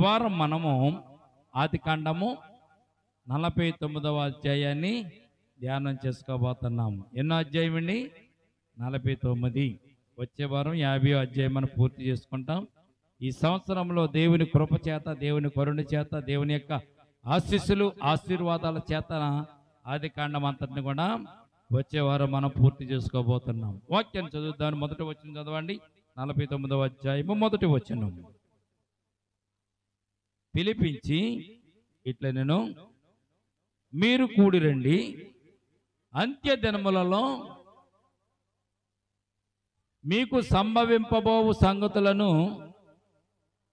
వారం మనము ఆదికాండము 49వ అధ్యాయాన్ని ధ్యానం చేసుకోబోతున్నాం. ఎన్నో అధ్యాయం అండి? 49. వచ్చే వారం 50వ అధ్యాయం మనం పూర్తి చేసుకుంటాం. ఈ సంవత్సరంలో దేవుని కృప చేత, దేవుని కరుణ చేత, దేవుని యొక్క ఆశీస్సులు ఆశీర్వాదాల చేత ఆదికాండం అంతటిని కూడా వచ్చే వారం మనం పూర్తి చేసుకోబోతున్నాం. వాక్యాన్ని చదువుదాన్ని మొదటి వచనం చదవండి. 49వ అధ్యాయము మొదటి వచనం. పిలిపించి ఇట్లా నేను మీరు కూడిరండి, అంత్య దినములలో మీకు సంభవింపబోవు సంగతులను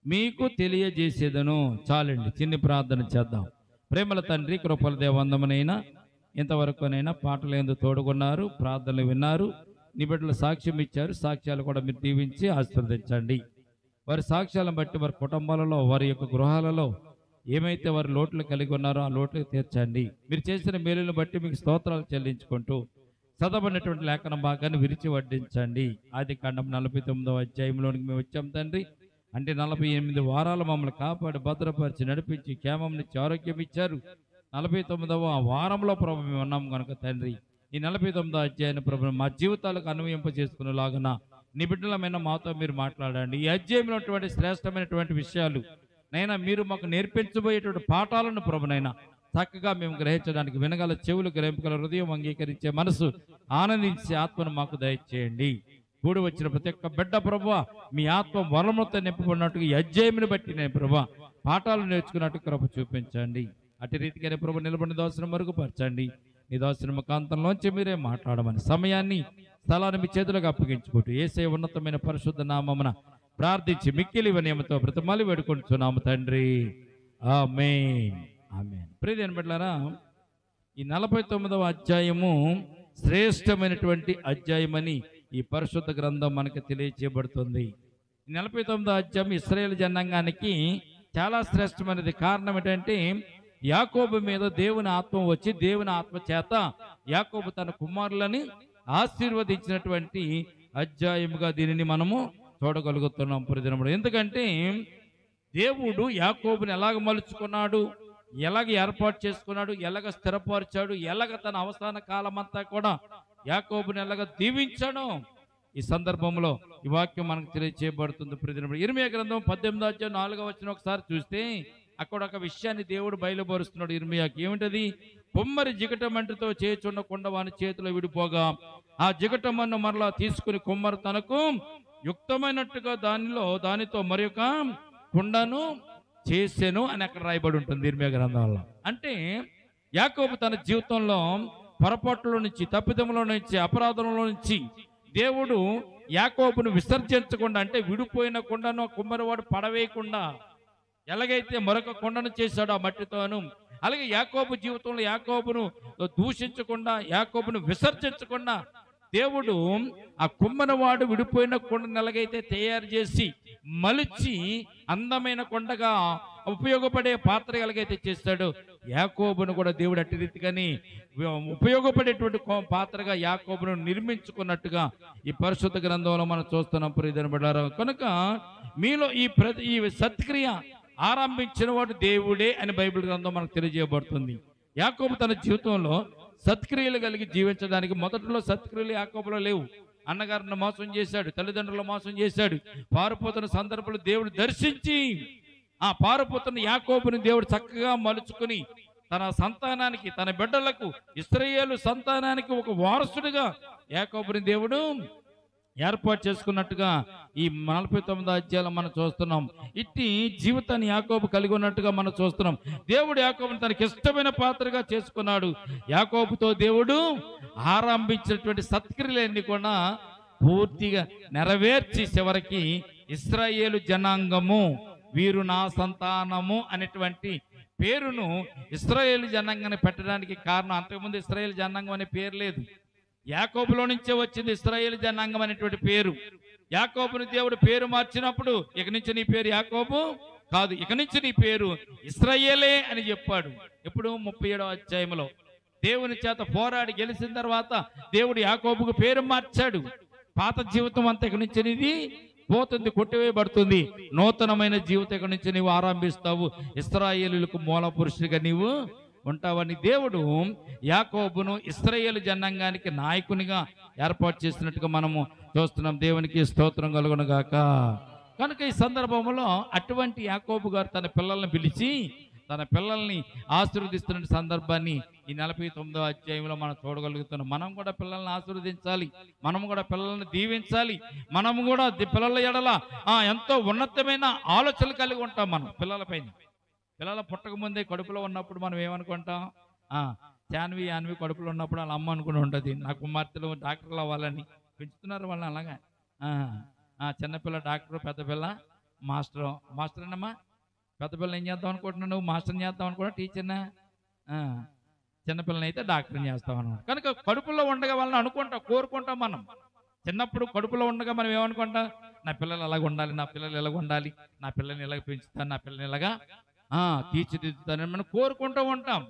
మీకు తెలియజేసేదను. చాలండి, చిన్ని ప్రార్థన చేద్దాం. ప్రేమల తండ్రి, కృపల దేవందమునైనా ఇంతవరకునైనా పాటలు ఎందుకు తోడుకున్నారు, ప్రార్థనలు విన్నారు, నీ బిడ్డలు సాక్ష్యం ఇచ్చారు. సాక్ష్యాలు కూడా మీరు దీవించి ఆశీర్వదించండి. వారి సాక్ష్యాలను బట్టి వారి కుటుంబాలలో, వారి యొక్క గృహాలలో ఏమైతే వారి లోట్లు కలిగి ఉన్నారో ఆ లోట్లు తీర్చండి. మీరు చేసిన మేలును బట్టి మీకు స్తోత్రాలు చెల్లించుకుంటూ చదవబడినటువంటి లేఖన భాగాన్ని విరిచి వడ్డించండి. ఆదికాండం 49వ అధ్యాయంలోనికి మేము వచ్చాం తండ్రి. అంటే 48 వారాలు మమ్మల్ని కాపాడి భద్రపరిచి నడిపించి క్షేమంనిచ్చి ఆరోగ్యం ఇచ్చారు. 49వ వారంలో ప్రభు మేము ఉన్నాం కనుక తండ్రి, ఈ 49వ అధ్యాయాన్ని ప్రభు మా జీవితాలకు అన్వయింప చేసుకునేలాగున నీ బిడ్డలమైన మాతో మీరు మాట్లాడండి. ఈ అధ్యాయంలో ఉన్నటువంటి శ్రేష్టమైనటువంటి విషయాలు నైనా మీరు మాకు నేర్పించబోయేటువంటి పాఠాలను ప్రభునైనా చక్కగా మేము గ్రహించడానికి వినగల చెవులు, గ్రహింపగల హృదయం, అంగీకరించే మనసు, ఆనందించే ఆత్మను మాకు దయచేయండి. కూడి వచ్చిన ప్రతి ఒక్క బిడ్డ ప్రభువా మీ ఆత్మ వరములతో నింపబడినట్టుగా ఈ అధ్యాయముని బట్టి నేను ప్రభువా పాఠాలు నేర్చుకున్నట్టు కృప చూపించండి. అటు రీతిగానే ప్రభు నిలబడిన దోషను మరుగుపరచండి. నీ దోషను ముఖాంతంలోంచి మీరే మాట్లాడమని సమయాన్ని, స్థలాన్ని మీ చేతులకు అప్పగించుకుంటూ యేసయ్య ఉన్నతమైన పరిశుద్ధ నామమున ప్రార్థించి మిక్కిలి వినయముతో బ్రతిమాలి వేడుకుంటున్నాము తండ్రి. ఆమేన్, ఆమేన్. ప్రియమైన బిడ్డలారా, ఈ 49వ అధ్యాయము శ్రేష్టమైనటువంటి అధ్యాయమని ఈ పరిశుద్ధ గ్రంథం మనకు తెలియజేయబడుతుంది. ఈ 49వ అధ్యాయం ఇశ్రాయేలు జనాంగానికి చాలా శ్రేష్టమైనది. కారణం ఏంటంటే యాకోబు మీద దేవుని ఆత్మ వచ్చి దేవుని ఆత్మ చేత యాకోబు తన కుమారులని ఆశీర్వదించినటువంటి అధ్యాయముగా దీనిని మనము చూడగలుగుతున్నాం ప్రతిదినముడు. ఎందుకంటే దేవుడు యాకోబుని ఎలాగ మలుచుకున్నాడు, ఎలాగ ఏర్పాటు చేసుకున్నాడు, ఎలాగ స్థిరపరిచాడు, ఎలాగ తన అవసాన కాలం అంతా కూడా యాకోబుని ఎలాగ దీవించాడు. ఈ సందర్భంలో ఈ వాక్యం మనకు తెలియజేయబడుతుంది ప్రతిదినముడు. ఇర్మియా గ్రంథం 18వ అధ్యాయం 4వ వచనం ఒకసారి చూస్తే అక్కడ ఒక విషయాన్ని దేవుడు బయలుపరుస్తున్నాడు ఇర్మియాకి. ఏమిటది? పొమ్మరి జిగటమంటితో చేయుచున్న కుండ వాని చేతిలో విడిపోగా ఆ జిగటమన్ను మరలా తీసుకుని కుమ్మరి తనకు యుక్తమైనట్టుగా దానితో మరి ఒక కుండను చేసెను అని అక్కడ రాయబడి ఉంటుంది ఇర్మియా గ్రంథంలో. అంటే యాకోబు తన జీవితంలో పొరపాటులో నుంచి, తప్పిదములో నుంచి, అపరాధంలో నుంచి దేవుడు యాకోబును విసర్జించకుండా, అంటే విడిపోయిన కుండను కుమ్మరివాడు పడవేయకుండా ఎలాగైతే మరొక కొండను చేశాడు ఆ మట్టితోను, అలాగే యాకోబు జీవితంలో యాకోబును దూషించకుండా, యాకోబును విసర్జించకుండా దేవుడు ఆ కుమ్మరివాడు విడిపోయిన కొండను ఎలాగైతే తయారు చేసి మలిచి అందమైన కొండగా ఉపయోగపడే పాత్ర ఎలాగైతే చేస్తాడో యాకోబును కూడా దేవుడు అట్టి రీతిగాని ఉపయోగపడేటువంటి పాత్రగా యాకోబును నిర్మించుకున్నట్టుగా ఈ పరిశుద్ధ గ్రంథంలో మనం చూస్తున్నాం ప్రియమైన బిడ్డలారా. కనుక మీలో ఈ సత్క్రియ ఆరంభించిన వాడు దేవుడే అని బైబిల్ గ్రంథం మనకు తెలియజేయబడుతుంది. యాకోబు తన జీవితంలో సత్క్రియలు కలిగి జీవించడానికి మొదట్లో సత్క్రియలు యాకోబులో లేవు. అన్నగారిని మోసం చేశాడు, తల్లిదండ్రులు మోసం చేశాడు. పారిపోతున్న సందర్భంలో దేవుడు దర్శించి ఆ పారిపోతున్న యాకోబుని దేవుడు చక్కగా మలుచుకుని తన సంతానానికి, తన బిడ్డలకు, ఇశ్రాయేలు సంతానానికి ఒక వారసుడిగా యాకోబుని దేవుడు ఏర్పాటు చేసుకున్నట్టుగా ఈ 49వ అధ్యాయంలో మనం చూస్తున్నాం. ఇట్టి జీవితాన్ని యాకోబు కలిగి ఉన్నట్టుగా మనం చూస్తున్నాం. దేవుడు యాకోబుని తనకి ఇష్టమైన పాత్రగా చేసుకున్నాడు. యాకోబుతో దేవుడు ఆరంభించినటువంటి సత్క్రియలన్నీ కూడా పూర్తిగా నెరవేర్చి చివరికి ఇశ్రాయేలు జనాంగము, వీరు నా సంతానము అనేటువంటి పేరును ఇశ్రాయేలు జనాంగాన్ని పెట్టడానికి కారణం, అంతకుముందు ఇశ్రాయేలు జనాంగం అనే పేరు లేదు. యాకోబులో నుంచే వచ్చింది ఇశ్రాయేలు జనాంగం అనేటువంటి పేరు. యాకోబుని దేవుడు పేరు మార్చినప్పుడు ఇక నుంచి నీ పేరు యాకోబు కాదు, ఇక నుంచి నీ పేరు ఇశ్రాయేలే అని చెప్పాడు. ఇప్పుడు 37వ అధ్యాయంలో దేవుని చేత పోరాడి గెలిచిన తర్వాత దేవుడు యాకోబుకు పేరు మార్చాడు. పాత జీవితం అంతా ఇక నుంచి నీది పోతుంది, కొట్టివేయబడుతుంది. నూతనమైన జీవితం ఇక్కడి నుంచి నీవు ఆరంభిస్తావు. ఇశ్రాయేలులకు మూల పురుషుడిగా నీవు ఉంటావని దేవుడు యాకోబును ఇశ్రాయేలు జనాంగానికి నాయకునిగా ఏర్పాటు చేసినట్టుగా మనము చూస్తున్నాం. దేవునికి స్తోత్రం కలుగును గాక. కనుక ఈ సందర్భంలో అటువంటి యాకోబు గారు తన పిల్లల్ని పిలిచి తన పిల్లల్ని ఆశీర్వదిస్తున్న సందర్భాన్ని ఈ 49వ అధ్యాయంలో మనం చూడగలుగుతున్నాం. మనం కూడా పిల్లల్ని ఆశీర్వదించాలి, మనం కూడా పిల్లల్ని దీవించాలి, మనము కూడా పిల్లల ఎడల ఎంతో ఉన్నతమైన ఆలోచనలు కలిగి ఉంటాం. మనం పిల్లలపైన, పిల్లల పుట్టకముందే కడుపులో ఉన్నప్పుడు మనం ఏమనుకుంటాం, యాన్వి కడుపులో ఉన్నప్పుడు వాళ్ళ అమ్మ అనుకుని ఉంటుంది, నా కుమార్తెలు డాక్టర్లు అవ్వాలని. పెంచుతున్నారు వాళ్ళని అలాగా. చిన్నపిల్ల డాక్టర్, పెద్ద పిల్ల మాస్టర్ అన్నమ్మా. పెద్ద పిల్ల ఏం చేద్దాం అనుకుంటున్నావు? నువ్వు మాస్టర్ని చేద్దాం అనుకున్నా, టీచర్నా? చిన్నపిల్లని అయితే డాక్టర్ని చేస్తాం అన్నమాట. కనుక కడుపులో ఉండగా వాళ్ళని అనుకుంటాం, కోరుకుంటాం. మనం చిన్నప్పుడు కడుపులో ఉండగా మనం ఏమనుకుంటాం, నా పిల్లలు ఎలాగ ఉండాలి, నా పిల్లలు ఎలాగ ఉండాలి, నా పిల్లల్ని ఎలాగ పెంచుతాను, నా పిల్లల్ని ఎలాగా తీర్చిదిద్దుతానని మనం కోరుకుంటూ ఉంటాం.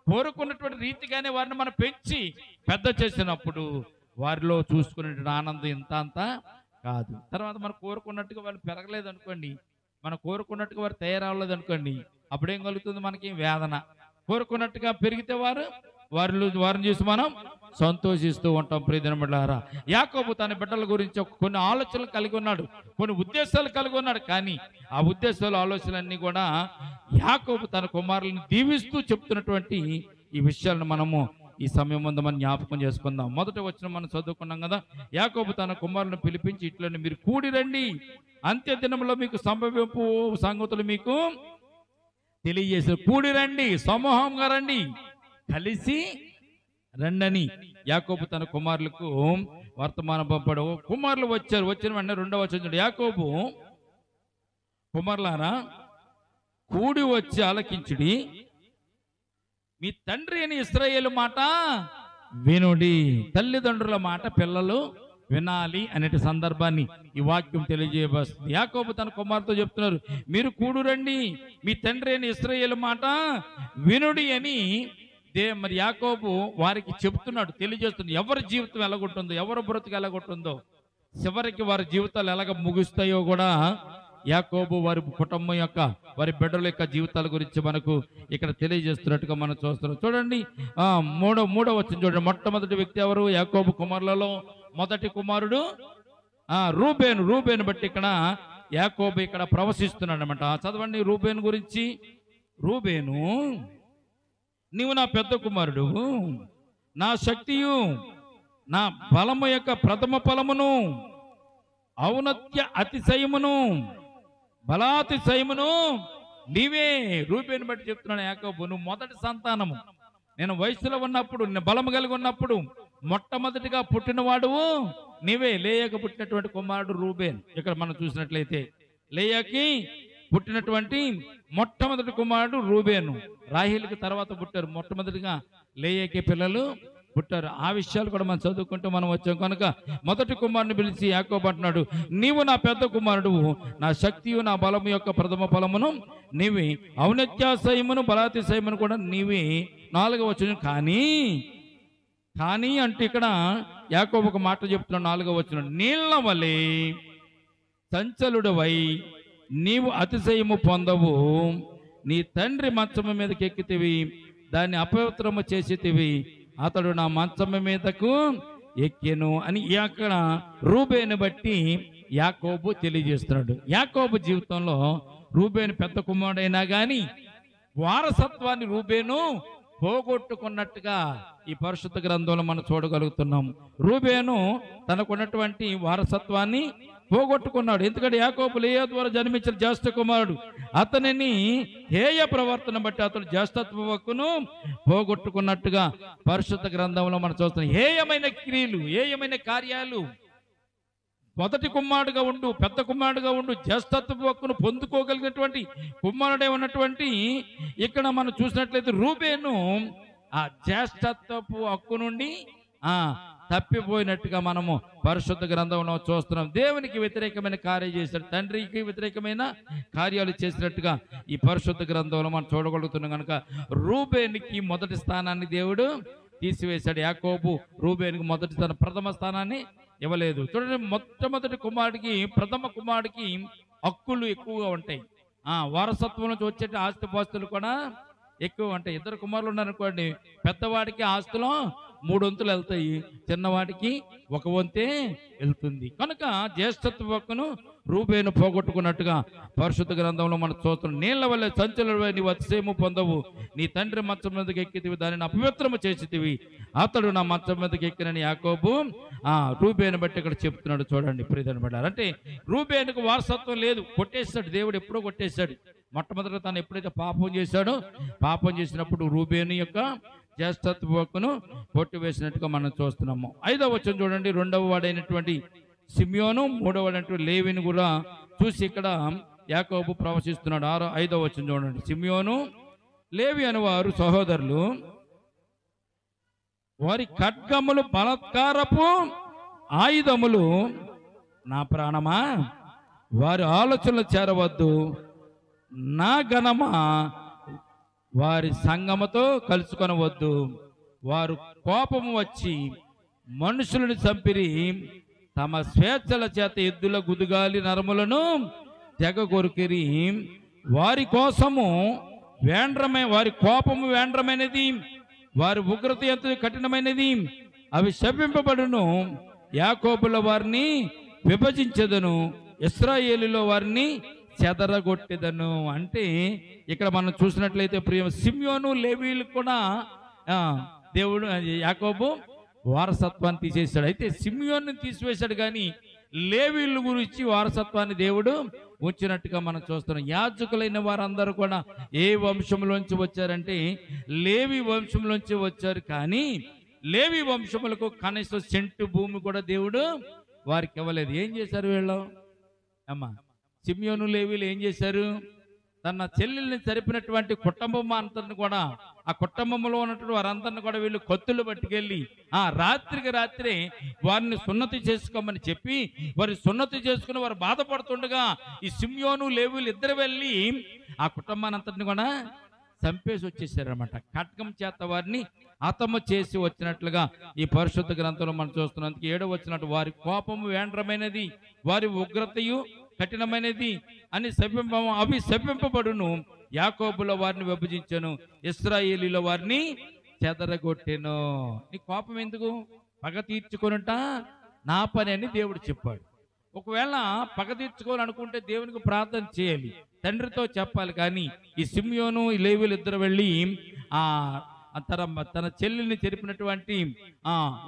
కోరుకున్నటువంటి రీతిగానే వారిని మనం పెంచి పెద్ద చేసినప్పుడు వారిలో చూసుకునే ఆనందం ఇంత అంతా కాదు. తర్వాత మనం కోరుకున్నట్టుగా వాళ్ళు పెరగలేదు అనుకోండి, మనం కోరుకున్నట్టుగా వారు తయారవ్వలేదు అనుకోండి, అప్పుడేం కలుగుతుంది? మనకి వేదన. కోరుకున్నట్టుగా పెరిగితే వారిని చూసి మనం సంతోషిస్తూ ఉంటాం. ప్రియదినములారా, యాకోబు తన బిడ్డల గురించి కొన్ని ఆలోచనలు కలిగి ఉన్నాడు, కొన్ని ఉద్దేశాలు కలిగి ఉన్నాడు. కానీ ఆ ఉద్దేశాలు, ఆలోచనలన్నీ కూడా యాకోబు తన కుమారులను దీవిస్తూ చెప్తున్నటువంటి ఈ విషయాలను మనము ఈ సమయం ముందు మనం జ్ఞాపకం చేసుకుందాం. మొదట వచ్చిన మనం చదువుకున్నాం కదా, యాకోబు తన కుమారులను పిలిపించి ఇట్లని మీరు కూడి రండి, అంత్య దినంలో మీకు సంభవింపు సంగతులు మీకు తెలియజేశారు. కూడి రండి, సమూహంగా రండి, కలిసి రండని యాకోబు తన కుమారులకు వర్తమానం పంపాడు. కుమారులు వచ్చారు. వచ్చిన వెంటనే 2వ వచనం, యాకోబు కుమారులారా కూడి వచ్చి ఆలకించుడి, మీ తండ్రి అని ఇశ్రాయేలు మాట వినుడి. తల్లిదండ్రుల మాట పిల్లలు వినాలి అనే సందర్భాన్ని ఈ వాక్యం తెలియజేయబోస్తుంది. యాకోబు తన కుమారుతో చెప్తున్నారు, మీరు కూడు రండి, మీ తండ్రి అని ఇశ్రాయేలు మాట వినుడి అని మరి యాకోబు వారికి చెప్తున్నాడు, తెలియజేస్తున్నాడు. ఎవరి జీవితం ఎలాగుంటుందో, ఎవరి బ్రతుకు ఎలాగుంటుందో, చివరికి వారి జీవితాలు ఎలాగ ముగుస్తాయో కూడా యాకోబు వారి కుటుంబం యొక్క, వారి బిడ్డల యొక్క జీవితాల గురించి మనకు ఇక్కడ తెలియజేస్తున్నట్టుగా మనం చూస్తున్నాం. చూడండి, మూడవ వచనం చూడండి. మొట్టమొదటి వ్యక్తి ఎవరు? యాకోబు కుమారులలో మొదటి కుమారుడు రూబేను బట్టి ఇక్కడ యాకోబు ఇక్కడ ప్రవశిస్తున్నాడు అనమాట. చదవండి రూబేను గురించి. రూబేను, నీవు నా పెద్ద కుమారుడు, నా శక్తియు, నా బలము యొక్క ప్రథమ ఫలమును, ఔన్నత్య అతిశయమును, బలాతిశయమును నీవే. రూబేను బట్టి చెప్తున్నాను, యాకోబు నువ్వు మొదటి సంతానము. నేను వయసులో ఉన్నప్పుడు, నేను బలము కలిగి ఉన్నప్పుడు మొట్టమొదటిగా పుట్టినవాడువు నీవే. లేయాకు పుట్టినటువంటి కుమారుడు రూబేన్. ఇక్కడ మనం చూసినట్లయితే లేయాకి పుట్టినటువంటి మొట్టమొదటి కుమారుడు రూబేను. రాహేలుకి తర్వాత పుట్టారు. మొట్టమొదటిగా లేయాకి పిల్లలు పుట్టారు. ఆ విషయాలు కూడా మనం చదువుకుంటూ మనం వచ్చాం. కనుక మొదటి కుమారుని పిలిచి యాకోబు అంటున్నాడు, నీవు నా పెద్ద కుమారుడు, నా శక్తియు, నా బలము యొక్క ప్రథమ ఫలమును నీవి, ఔన్నత్యాశయమును బలాతిశయమును కూడా నీవి. 4వ వచనం, కానీ అంటే ఇక్కడ యాకోబు ఒక మాట చెప్తున్నాడు. 4వ వచనం, నీళ్ల వలె సంచలుడవై నీవు అతిశయము పొందవు, నీ తండ్రి మంచము మీదకి ఎక్కితివి, దాన్ని అపవిత్రము చేసితివి, అతడు నా మంచము మీదకు ఎక్కెను అని అక్కడ రూబేను బట్టి యాకోబు తెలియజేస్తున్నాడు. యాకోబు జీవితంలో రూబేను పెద్ద కుమారుడైనా కానీ వారసత్వాన్ని రూబేను పోగొట్టుకున్నట్టుగా ఈ పరిశుద్ధ గ్రంథంలో మనం చూడగలుగుతున్నాం. రూబేను తనకున్నటువంటి వారసత్వాన్ని పోగొట్టుకున్నాడు. ఎందుకంటే యాకోబు లేయా ద్వారా జన్మించిన జ్యేష్ఠ కుమారుడు. అతనిని హేయ ప్రవర్తన బట్టి అతడు జ్యేష్ఠత్వ హక్కును పోగొట్టుకున్నట్టుగా పరిశుద్ధ గ్రంథంలో మనం చూస్తున్నాం. హేయమైన క్రియలు, హేయమైన కార్యాలు, మొదటి కుమారుడుగా ఉండు, పెద్ద కుమారుడుగా ఉండు, జ్యేష్ఠత్వ హక్కును పొందుకోగలిగినటువంటి కుమారుడే ఉన్నటువంటి ఇక్కడ మనం చూసినట్లయితే రూబేను ఆ జ్యేష్ఠత్వపు హక్కు నుండి తప్పిపోయినట్టుగా మనము పరిశుద్ధ గ్రంథంలో చూస్తున్నాం. దేవునికి వ్యతిరేకమైన కార్యం చేశాడు, తండ్రికి వ్యతిరేకమైన కార్యాలు చేసినట్టుగా ఈ పరిశుద్ధ గ్రంథంలో మనం చూడగలుగుతున్నాం. కనుక రూబేనికి మొదటి స్థానాన్ని దేవుడు తీసివేశాడు. యాకోబు రూబేనికి మొదటి ప్రథమ స్థానాన్ని ఇవ్వలేదు. చూడండి, మొట్టమొదటి కుమారుడికి, ప్రథమ కుమారుడికి హక్కులు ఎక్కువగా ఉంటాయి. వారసత్వం నుంచి వచ్చే ఆస్తిపాస్తులు కూడా ఎక్కువ ఉంటాయి. ఇద్దరు కుమారులు ఉన్నారనుకోండి, పెద్దవాడికి ఆస్తులు 3 వంతులు వెళ్తాయి, చిన్నవాడికి 1 వంతే వెళ్తుంది. కనుక జ్యేష్ఠత్వ హక్కును రూబేను పోగొట్టుకున్నట్టుగా పరిశుద్ధ గ్రంథంలో మనం చూస్తున్నాం. నీళ్ల వల్ల సంచుల నీవు అతిశయము పొందవు, నీ తండ్రి మంచం మీదకి ఎక్కితివి, దానిని అపవిత్రము చేసితివి, అతడు నా మంచం మీదకి ఎక్కినని యాకోబు రూబేను బట్టి ఇక్కడ చెప్తున్నాడు. చూడండి ప్రియమైన బిడ్డలారా, అంటే రూబేనుకు వారసత్వం లేదు, కొట్టేశాడు దేవుడు, ఎప్పుడో కొట్టేశాడు. మొట్టమొదట తను ఎప్పుడైతే పాపం చేశాడో, పాపం చేసినప్పుడు రూబేను యొక్క జ్యేష్ఠత్వ హక్కును కొట్టివేసినట్టుగా మనం చూస్తున్నాము. 5వ వచనం చూడండి, 2వ వాడైనటువంటి సిమియోను, 3వ వాడైనటువంటి లేవిని కూడా చూసి ఇక్కడ యాకోబు ప్రవశిస్తున్నాడు. 5వ వచనం చూడండి, సిమియోను లేవి అనేవారు సహోదరులు, వారి ఖడ్గములు బలత్కారపు ఆయుధములు, నా ప్రాణమా వారి ఆలోచనలు చేరవద్దు, నా ఘనమా వారి సంగముతో కలుసుకొనవద్దు, వారు కోపము వచ్చి మనుషులను చంపిరి, తమ స్వేచ్ఛల చేత ఎద్దుల గుదుగాలి నరములను తెగగొరికిరి, వారి కోసము వారి కోపము వేండ్రమైనది, వారి ఉగ్రత ఎంత కఠినమైనది, అవి శపింపబడును, యాకోబుల వారిని విభజించెదను, ఇశ్రాయేలులో వారిని చెదరగొట్టెదను. అంటే ఇక్కడ మనం చూసినట్లయితే ప్రియ సిమియోను లేవీలు కూడా దేవుడు యాకోబు వారసత్వాన్ని తీసేశాడు. అయితే సిమియోన్ని తీసివేశాడు, కానీ లేవీల గురించి వారసత్వాన్ని దేవుడు ఉంచినట్టుగా మనం చూస్తున్నాం. యాజకులైన వారందరూ కూడా ఏ వంశంలోంచి వచ్చారంటే లేవి వంశంలోంచి వచ్చారు, కానీ లేవి వంశములకు కనీసం సెంటు భూమి కూడా దేవుడు వారికి ఇవ్వలేదు. ఏం చేశారు వీళ్ళు? అమ్మా, సిమియోను లేవీలు ఏం చేశారు? తన చెల్లెల్ని చరిపినటువంటి కుటుంబం అంతని కూడా, ఆ కుటుంబంలో ఉన్నటువంటి వారందరిని కూడా వీళ్ళు కత్తులు పట్టుకెళ్ళి రాత్రికి రాత్రే వారిని సున్నతి చేసుకోమని చెప్పి, వారి సున్నతి చేసుకుని వారు బాధపడుతుండగా ఈ సిమియోను లేవీలు ఇద్దరు వెళ్ళి ఆ కుటుంబాన్ని అంతటిని కూడా చంపేసి వచ్చేసారనమాట. ఖడ్గం చేత వారిని హతము చేసి వచ్చినట్లుగా ఈ పరిశుద్ధ గ్రంథంలో మనం చూస్తున్నందుకు 7వ వచనం, వారి కోపము వేండ్రమైనది, వారి ఉగ్రతయు కఠినమైనది అని అవి శపింపబడును, యాకోబుల వారిని విభజించను, ఇశ్రాయేలీల వారిని చెదరగొట్టెను. నీ కోపం ఎందుకు? పగ తీర్చుకొనుట నా పని అని దేవుడు చెప్పాడు. ఒకవేళ పగ తీర్చుకోవాలనుకుంటే దేవునికి ప్రార్థన చేయాలి, తండ్రితో చెప్పాలి. కానీ ఈ సిమియోను ఈ లేవీలు ఇద్దరు వెళ్ళి తన చెల్లెల్ని చెరిపినటువంటి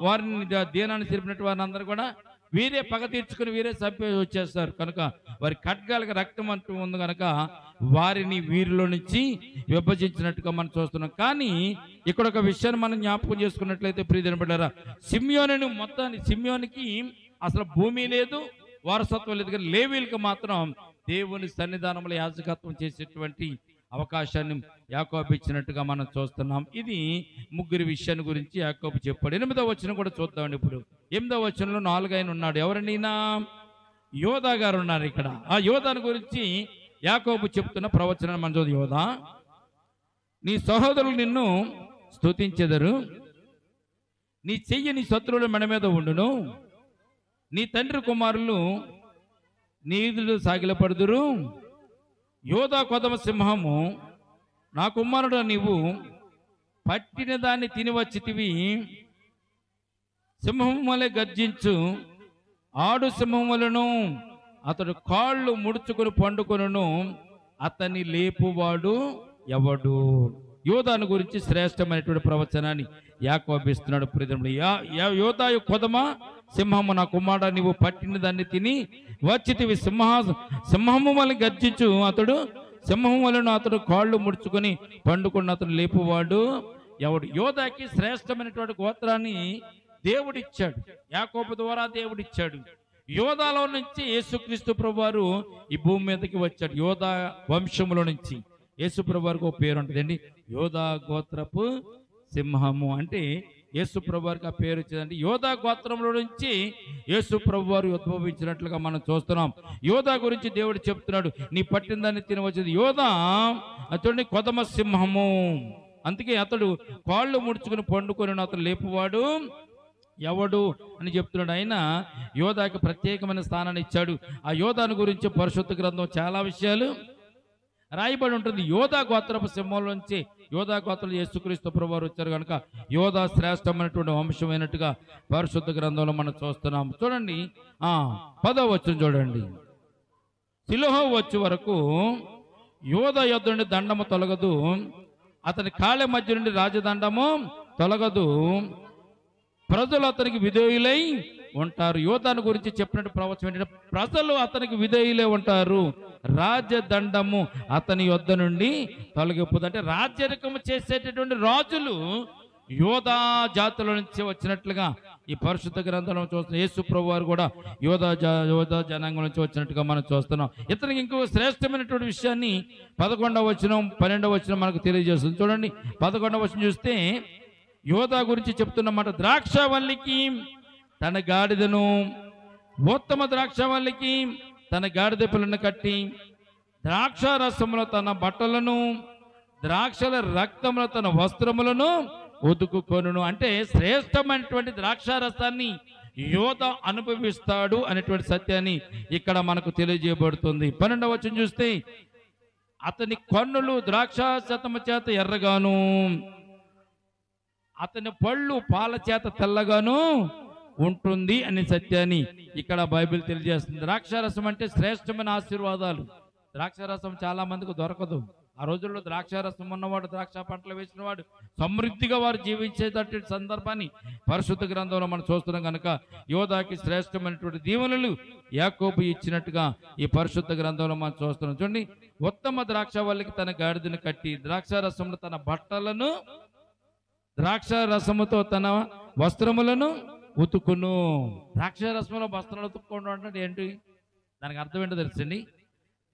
వారిని, దీనాన్ని చెరిపినటువంటి వారిని అందరూ కూడా వీరే పగ తీర్చుకుని వీరే చంపేసి వచ్చేస్తారు. కనుక వారి ఖడ్గాలకు రక్తం అంటూ ఉంది కనుక వారిని వీరిలో నుంచి విభజించినట్టుగా మనం చూస్తున్నాం. కానీ ఇక్కడ ఒక విషయాన్ని మనం జ్ఞాపకం చేసుకున్నట్లయితే ప్రియమైన బిడ్డలారా, సిమియోనికి అసలు భూమి లేదు, వారసత్వం లేదు, కానీ లేవీలకు మాత్రం దేవుని సన్నిధానంలో యాజకత్వం చేసేటువంటి అవకాశాన్ని యాకోబు ఇచ్చినట్టుగా మనం చూస్తున్నాం. ఇది ముగ్గురి విషయాన్ని గురించి యాకోబు చెప్పాడు. 8వ వచనం కూడా చూద్దామండి. ఇప్పుడు 8వ వచనంలో 4 ఆయన ఉన్నాడు. ఎవరండినా? యోధా గారు ఉన్నారు. ఇక్కడ ఆ యోధాని గురించి యాకోబు చెప్తున్న ప్రవచనం మన చదువు. యోధా, నీ సహోదరులు నిన్ను స్తుతించెదరు, నీ చెయ్యి నీ శత్రువుల మెడ మీద ఉండును, నీ తండ్రి కుమారులు నీ ఎదుట సాగిలపడుదురు. యోధా కొదమ సింహము, నా కుమారుడు, నీవు పట్టిన దాన్ని తిని వచ్చితివి, సింహం వలె గర్జించు, ఆడు సింహం వలను అతడు కాళ్ళు ముడుచుకుని పండుకొనును, అతన్ని లేపువాడు ఎవడు? యోధాను గురించి శ్రేష్టమైనటువంటి ప్రవచనాన్ని యాకోబు ఇస్తున్నాడు. ప్రియములు, యోధాయు కొదమ సింహము, నా కుమారుడు, నీవు పట్టిన దాన్ని తిని వచ్చితివి, సింహము వలె గర్జించు, అతడు సింహం వలన అతడు కాళ్ళు ముడుచుకొని పండుకున్న అతను లేపువాడు ఎవడు? యోధాకి శ్రేష్టమైనటువంటి గోత్రాన్ని దేవుడిచ్చాడు, యాకోబు ద్వారా దేవుడిచ్చాడు. యోధాలో నుంచి యేసుక్రీస్తు ప్రభువారు ఈ భూమి మీదకి వచ్చాడు. యోధా వంశములో నుంచి యేసు ప్రభువారికి ఒక పేరు ఉంటుందండి, యోధా గోత్రపు సింహము. అంటే యేసు ప్రభువారికి ఆ పేరు వచ్చిందంటే యోధా గోత్రంలో నుంచి యేసు ప్రభువారు ఉద్భవించినట్లుగా మనం చూస్తున్నాం. యోధా గురించి దేవుడు చెప్తున్నాడు, నీ పట్టిన దాన్ని తినవచ్చింది. యోధా అతడిని కొదమ సింహము, అందుకే అతడు కాళ్ళు ముడుచుకుని పండుకొని అతను లేపువాడు ఎవడు అని చెప్తున్నాడు. ఆయన యోధాకి ప్రత్యేకమైన స్థానాన్ని ఇచ్చాడు. ఆ యోధాను గురించి పరిశుద్ధ గ్రంథం చాలా విషయాలు రాయబడి ఉంటుంది. యోధా గోత్రపు సింహంలోంచి యోధా గోత్రం యేసుక్రీస్తు ప్రభువారు వచ్చారు కనుక యోధా శ్రేష్టమైనటువంటి వంశమైనట్టుగా పరిశుద్ధ గ్రంథంలో మనం చూస్తున్నాం. చూడండి 10వ వచనం చూడండి. షిలోహు వచ్చే వరకు యోధా యొద్ద నుండి దండము తొలగదు, అతని కాళ్ళ మధ్య నుండి రాజదండము తొలగదు, ప్రజలు అతనికి విధేయులై ఉంటారు. యోధాను గురించి చెప్పినట్టు ప్రవచనం ఏంటంటే ప్రజలు అతనికి విధేయులే ఉంటారు, రాజదండము అతని యొద్ద నుండి తొలగిపోతుంది. అంటే రాజ్యరికము చేసేటటువంటి రాజులు యోధా జాతుల నుంచి వచ్చినట్లుగా ఈ పరిశుద్ధ గ్రంథంలో చూస్తున్నాం. యేసు ప్రభు వారు కూడా యోధా జనాంగం నుంచి వచ్చినట్టుగా మనం చూస్తున్నాం. ఇతనికి ఇంకో శ్రేష్టమైనటువంటి విషయాన్ని 11వ వచనం 12వ వచనం మనకు తెలియజేస్తుంది. చూడండి 11వ వచనం చూస్తే యోధా గురించి చెప్తున్నమాట. ద్రాక్షవల్లికి తన గాడిదను, ఉత్తమ ద్రాక్షవల్లికి తన గాడిద పిల్లను కట్టి, ద్రాక్ష రసములో తన బట్టలను, ద్రాక్షల రక్తములో తన వస్త్రములను ఉతుకుకొనును. అంటే శ్రేష్టమైనటువంటి ద్రాక్ష రసాన్ని యోధా అనుభవిస్తాడు అనేటువంటి సత్యాన్ని ఇక్కడ మనకు తెలియజేయబడుతుంది. 12వ వచనం చూస్తే అతని కన్నులు ద్రాక్ష శతము చేత ఎర్రగాను, అతని పళ్ళు పాల చేత తెల్లగాను ఉంటుంది అనే సత్యాన్ని ఇక్కడ బైబిల్ తెలియజేస్తుంది. ద్రాక్షారసం అంటే శ్రేష్టమైన ఆశీర్వాదాలు. ద్రాక్షారసం చాలా మందికి దొరకదు. ఆ రోజుల్లో ద్రాక్షారసం ఉన్నవాడు, ద్రాక్ష పంటలు వేసినవాడు సమృద్ధిగా వారు జీవించేటటువంటి సందర్భాన్ని పరిశుద్ధ గ్రంథంలో మనం చూస్తున్నాం. కనుక యోధాకి శ్రేష్టమైనటువంటి దీవెనలు యాకోబు ఇచ్చినట్టుగా ఈ పరిశుద్ధ గ్రంథంలో మనం చూస్తున్నాం. చూడండి, ఉత్తమ ద్రాక్ష వల్లికి తన గాడిదను కట్టి, ద్రాక్షారసంలో తన బట్టలను, ద్రాక్ష రసముతో తన వస్త్రములను ఉతుకును. ద్రాక్ష రసంలో వస్త్రాలు ఉతుక్కోవడం అంటే ఏంటి? దానికి అర్థం ఏంటో తెలుసండి.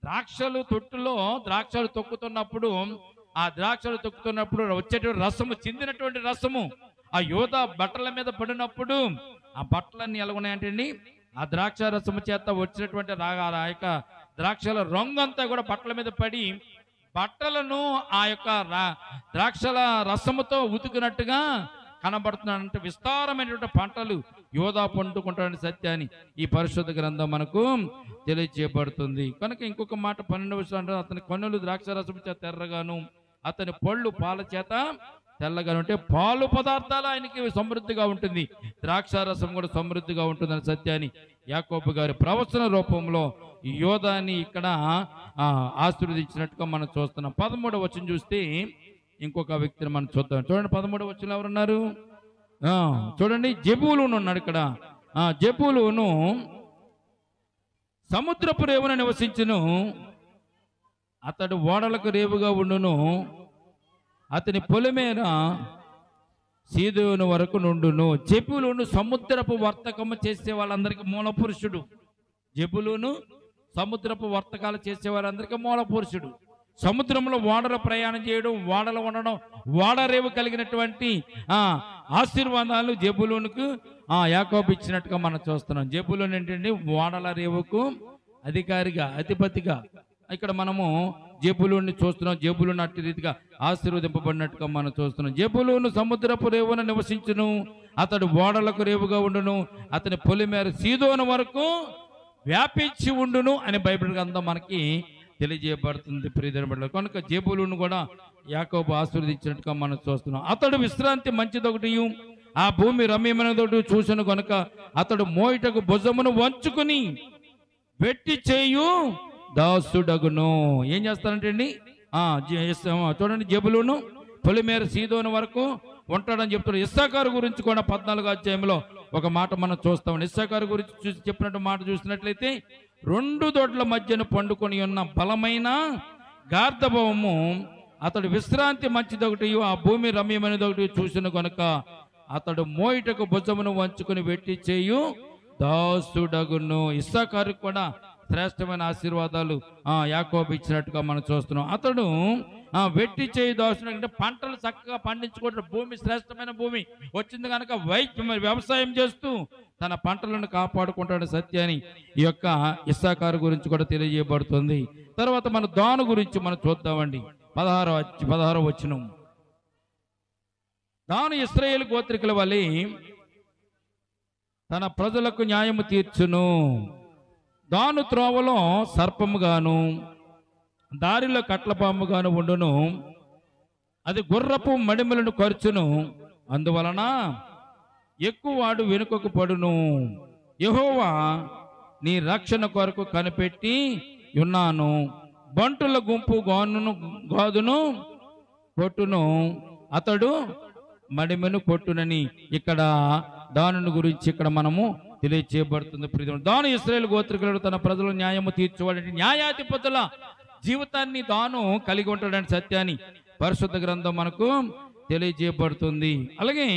ద్రాక్షలు తొట్టులో ద్రాక్షలు తొక్కుతున్నప్పుడు, ఆ ద్రాక్షలు తొక్కుతున్నప్పుడు వచ్చేటువంటి రసము, చిందినటువంటి రసము ఆ యోధా బట్టల మీద పడినప్పుడు ఆ బట్టలన్నీ ఎలా ఉన్నాయంటండి, ఆ ద్రాక్ష రసము చేత వచ్చినటువంటి ఆ యొక్క ద్రాక్షల రంగంతా కూడా బట్టల మీద పడి బట్టలను ఆ యొక్క ద్రాక్షల రసముతో ఉతుకున్నట్టుగా కనబడుతున్నాడంటే విస్తారమైనటువంటి పంటలు యోధా పండుకుంటాడని సత్యాన్ని ఈ పరిశుద్ధ గ్రంథం మనకు తెలియజేయబడుతుంది. కనుక ఇంకొక మాట 12వ వచనం, అతని కన్నులు ద్రాక్షరసము చేత ఎర్రగాను, అతని పళ్ళు పాల చేత తెల్లగాను. అంటే పాలు పదార్థాలు ఆయనకి సమృద్ధిగా ఉంటుంది, ద్రాక్షారసం కూడా సమృద్ధిగా ఉంటుందని సత్యాన్ని యాకోబు గారి ప్రవచన రూపంలో ఈ యోధాని ఇక్కడ ఆశీర్వదించినట్టుగా మనం చూస్తున్నాం. 13వ వచనం చూస్తే ఇంకొక వ్యక్తిని మనం చూద్దాం. చూడండి 13వ వచనంలో ఎవరున్నారు? చూడండి, జెబూలూను ఉన్నాడు ఇక్కడ. జెబూలూను సముద్రపు రేవున నివసించును, అతడు ఓడలకు రేవుగా ఉండును, అతని పొలిమేర సీదోను వరకు నుండును. జెబూలూను సముద్రపు వర్తకము చేసే వాళ్ళందరికీ మూల పురుషుడు. జెబూలూను సముద్రపు వర్తకాలు చేసే వారందరికీ మూల పురుషుడు. సముద్రంలో ఓడలు ప్రయాణం చేయడం, ఓడలు ఉండడం, ఓడరేవు కలిగినటువంటి ఆశీర్వాదాలు జెబూలూనుకు యాకోబు ఇచ్చినట్టుగా మనం చూస్తున్నాం. జెబూలూను ఏంటంటే ఓడల రేవుకు అధికారిగా, అధిపతిగా ఇక్కడ మనము జెబూలూను చూస్తున్నాం. జెబూలూను అట్టి రీతిగా ఆశీర్వదింపబడినట్టుగా మనం చూస్తున్నాం. జెబూలూను సముద్రపు రేవున నివసించును, అతడు ఓడలకు రేవుగా ఉండును, అతని పొలిమేర సీదోను వరకు వ్యాపించి ఉండును అని బైబిల్ గ్రంథం మనకి తెలియజేయబడుతుంది. ప్రియమైన కనుక జెబూలూను కూడా యాకోబు ఆశీర్వదించినట్టుగా మనం చూస్తున్నాం. అతడు విశ్రాంతి మంచిదొకటి, ఆ భూమి రమ్యమైనదొకటి చూసిన కనుక అతడు మోయిటకు భుజమును వంచుకుని వెట్టి చేయు దాసుడగును. ఏం చేస్తారంటే అండి, చూడండి, జెబూలూను పొలిమేర సీదోను వరకు ఉంటాడని చెప్తున్నాడు. ఇస్సాకారు గురించి కూడా 14వ అధ్యాయంలో ఒక మాట మనం చూస్తాం. ఇస్సాకారు గురించి చెప్పినట్టు మాట చూసినట్లయితే, 2 దొడ్ల మధ్యన పండుకొని ఉన్న బలమైన గార్ధభవము, అతడు విశ్రాంతి మంచిదొకటి, ఆ భూమి రమ్యమైనదొకటి చూసిన కనుక అతడు మోయిటకు భుజమును వంచుకొని వెట్టి చేయు దాసుడగును. ఇస్సాకారు కూడా శ్రేష్టమైన ఆశీర్వాదాలు యాకోబు ఇచ్చినట్టుగా మనం చూస్తున్నాం. అతడు వెట్టి చేయి దాసుడు అంటే పంటలు చక్కగా పండించుకుంటాడు. భూమి శ్రేష్టమైన భూమి వచ్చింది కనుక వ్యవసాయం చేస్తూ తన పంటలను కాపాడుకుంటాడు సత్యాన్ని ఈ యొక్క ఇస్సాకారు గురించి కూడా తెలియజేయబడుతుంది. తర్వాత మన దాను గురించి మనం చూద్దామండి. 16వ వచనం. దాను ఇశ్రాయేలు గోత్రికుల వలె తన ప్రజలకు న్యాయము తీర్చును. దాను త్రోవలో సర్పముగాను దారిలో కట్లపాముగాను ఉండును. అది గుర్రపు మడిమలను ఖర్చును, అందువలన ఎక్కువ వాడు వెనుకకు పడును. యెహోవా నీ రక్షణ కొరకు కనిపెట్టి ఉన్నాను. బంటుల గుంపు గాదును కొట్టును, అతడు మడిమెను కొట్టునని ఇక్కడ దానుని గురించి ఇక్కడ మనము తెలియచేయబడుతుంది. ప్రియమైన దాను ఇశ్రాయేలు గోత్రికులు తన ప్రజల న్యాయము తీర్చువాడంటే న్యాయాధిపతుల జీవితాన్ని దాను కలిగి ఉంటాడని సత్యాన్ని పరిశుద్ధ గ్రంథం మనకు తెలియజేయబడుతుంది. అలాగే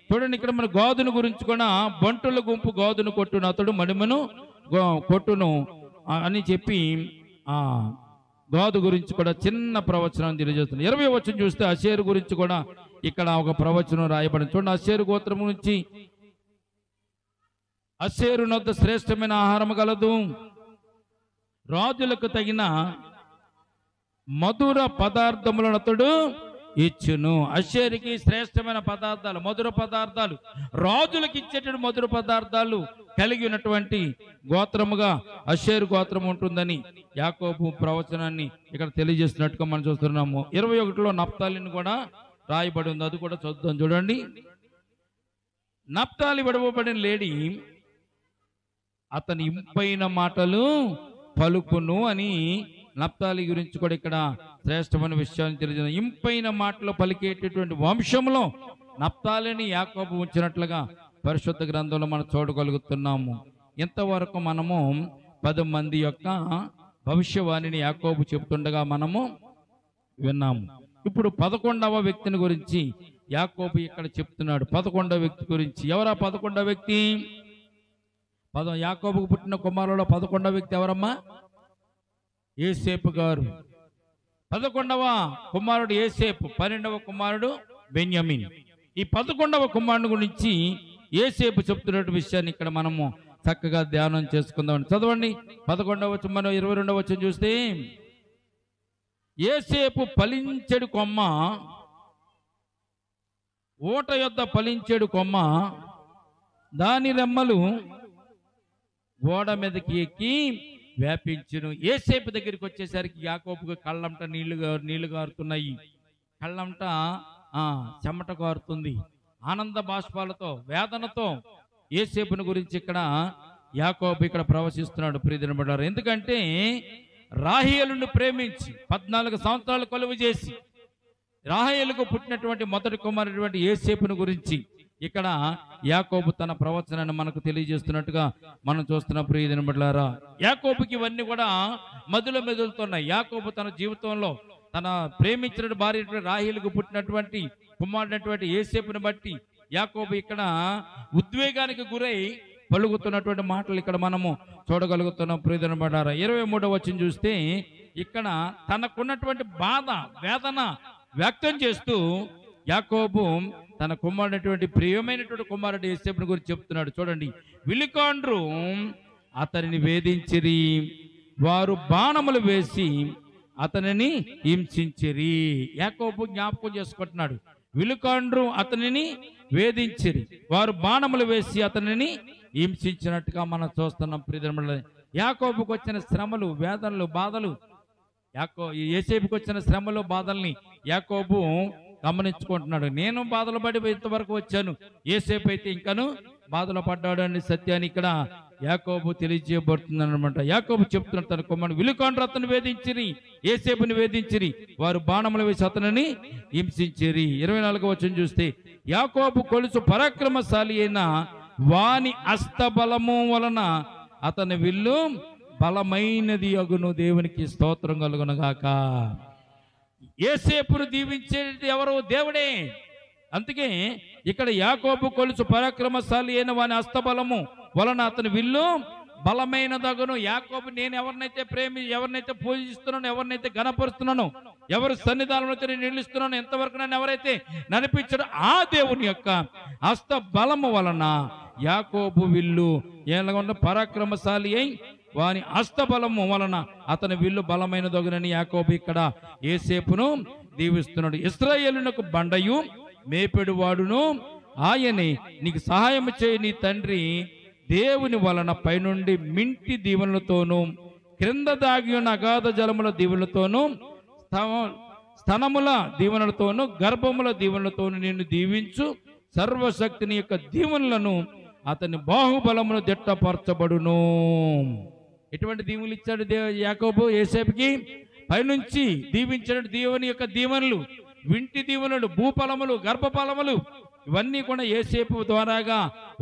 చూడండి, ఇక్కడ మన గాదును గురించి కూడా బంటుల గుంపు గాదును కొట్టును, అతడు మడిమను కొట్టును అని చెప్పి గాదు గురించి కూడా చిన్న ప్రవచనం తెలియజేస్తుంది. 20వ వచనం చూస్తే అషేరు గురించి కూడా ఇక్కడ ఒక ప్రవచనం రాయబడింది. చూడండి, అషేరు గోత్రం నుంచి అషేరు నొద్ద శ్రేష్టమైన ఆహారం కలదు, రాజులకు తగిన మధుర పదార్థములను అతడు ఇచ్చును. అషేరుకి శ్రేష్టమైన పదార్థాలు, మధుర పదార్థాలు, రాజులకు ఇచ్చేటువంటి మధుర పదార్థాలు కలిగి ఉన్నటువంటి గోత్రముగా అషేరు గోత్రం ఉంటుందని యాకోబు ప్రవచనాన్ని ఇక్కడ తెలియజేస్తున్నట్టుగా మనం చూస్తున్నాము. 21లో నప్తాలిని కూడా రాయబడి ఉంది, అది కూడా చూద్దాం. చూడండి, నప్తాలి విడవబడిన లేడి అతని ఇంపైన మాటలు పలుకును అని నప్తాలి గురించి కూడా ఇక్కడ శ్రేష్టమైన విషయాన్ని తెలియజేస్తుంది. ఇంపైన మాటలు పలికేటటువంటి వంశంలో నప్తాలిని యాకోబు ఉంచినట్లుగా పరిశుద్ధ గ్రంథంలో మనం చూడగలుగుతున్నాము. ఇంతవరకు మనము 10 మంది యొక్క భవిష్యవాణిని యాకోబు చెబుతుండగా మనము విన్నాము. ఇప్పుడు 11వ వ్యక్తిని గురించి యాకోబు ఇక్కడ చెప్తున్నాడు. 11వ వ్యక్తి గురించి. ఎవరా 11వ వ్యక్తి? యాకోబుకు పుట్టిన కుమారులో 11వ వ్యక్తి ఎవరమ్మా? యోసేపు గారు. 11వ కుమారుడు యోసేపు, 12వ కుమారుడు బెన్యామీన్. ఈ 11వ కుమారుడు గురించి యోసేపు చెప్తున్న విషయాన్ని ఇక్కడ మనము చక్కగా ధ్యానం చేసుకుందాం. చదవండి 11వ వచనం, మనం 22వ వచనం చూస్తే, యోసేపు ఫలించెడు కొమ్మ, ఓట యొద్ద ఫలించెడు కొమ్మ, దాని రెమ్మలు ఓడ మీదకి ఎక్కి వ్యాపించును. యోసేపు దగ్గరికి వచ్చేసరికి యాకోబుకు కళ్ళంట నీళ్లు గారుతున్నాయి, కళ్ళంట చెమట కారుతుంది. ఆనంద బాష్పాలతో, వేదనతో యోసేపుని గురించి ఇక్కడ యాకోబు ఇక్కడ ప్రవశిస్తున్నాడు. ప్రియమైన బిడ్డలారా, ఎందుకంటే రాహేలును ప్రేమించి 14 సంవత్సరాలు కొలువు చేసి రాహేలుకు పుట్టినటువంటి మొదటి కుమారుడైనటువంటి యోసేపుని గురించి ఇక్కడ యాకోబు తన ప్రవచనాన్ని మనకు తెలియజేస్తున్నట్టుగా మనం చూస్తున్న ప్రియమైన బిడ్డలారా, యాకోబుకి ఇవన్నీ కూడా మధులో మెదులుతున్నాయి. యాకోబు తన జీవితంలో తన ప్రేమించిన భార్య రాహేలుకు పుట్టినటువంటి కుమారుడైనటువంటి యోసేపుని బట్టి యాకోబు ఇక్కడ ఉద్వేగానికి గురై పలుకుతున్నటువంటి మాటలు ఇక్కడ మనము చూడగలుగుతున్నాం. ప్రియమైన బిడ్డలారా, 23వ వచనం చూస్తే ఇక్కడ తనకున్నటువంటి బాధ, వేదన వ్యక్తం చేస్తూ యాకోబు తన కుమారుడైనటువంటి ప్రియమైనటువంటి కుమారుడు యోసేపుని గురించి చెప్తున్నాడు. చూడండి, విలుకాండ్రు అతనిని వేధించిరి, వారు బాణములు వేసి అతనిని హింసించిరి. యాకోబు జ్ఞాపకం చేసుకుంటున్నాడు, విలుకాండ్రు అతనిని వేధించిరి, వారు బాణములు వేసి అతనిని హింసించినట్టుగా మనం చూస్తున్నాం. ప్రియమైన యాకోబుకు వచ్చిన శ్రమలు, వేదనలు, బాధలు, యోసేపుకు వచ్చిన శ్రమలు, బాధల్ని యాకోబు గమనించుకుంటున్నాడు. నేను బాధలు పడి ఇంతవరకు వచ్చాను, యోసేపు అయితే ఇంకను బాధలు పడ్డాడు అనే సత్యాన్ని ఇక్కడ యాకోబు తెలియజేయబడుతుంది అనమాట. యాకోబు చెప్తున్నాడు, తన కుమారుడు విలుకాండ్రు అతను వేధించిరి, యోసేపుని వేధించిరి, వారు బాణములు వేసి అతనిని హింసించిరి. 24వ వచనం చూస్తే, యాకోబు కొలుసు పరాక్రమశాలి అయిన వాని అస్తబలము వలన అతని విల్లు బలమైనది అగును. దేవునికి స్తోత్రం కలుగునగాక. యోసేపును దీవించేది ఎవరు? దేవుడే. అందుకే ఇక్కడ యాకోబు కొలుసు పరాక్రమశాలి అయిన వాని అస్తబలము వలన అతని విల్లు బలమైనదగును. యాకోబు నేను ఎవరినైతే పూజిస్తున్నాను, ఎవరినైతే గణపరుస్తున్నాను, ఎవరు సన్నిధానంలో నేను నిలుస్తున్నాను, ఎంతవరకు నన్ను ఎవరైతే నడిపించాడో ఆ దేవుని యొక్క హస్త బలము వలన యాకోబు విల్లు ఏలగొండ పరాక్రమశాలి అయి వాని హస్తబలము వలన అతని విల్లు బలమైనదగునని యాకోబు ఇక్కడ యోసేపును దీవిస్తున్నాడు. ఇశ్రాయేలునకు బండయు మేపెడు వాడును ఆయనే నీకు సహాయం చేయి. నీ తండ్రి దేవుని వలన పైనుండి మింటి దీవెనలతోనూ క్రింద దాగి ఉన్న అగాధ జలముల దీవెనలతోనూ స్తనముల దీవెనలతోనూ గర్భముల దీవెనలతోనూ నిన్ను దీవించు. సర్వశక్తిని యొక్క దీవెనలను అతని బాహుబలమును దిట్టపరచబడును. ఎటువంటి దీవెనలు ఇచ్చాడు యాకోబు యోసేపుకి? పైనుంచి దీవించిన దేవుని యొక్క దీవెనలు, వింటి దీవెనలు, భూఫలములు, గర్భఫలములు ఇవన్నీ కూడా యోసేపు ద్వారాగా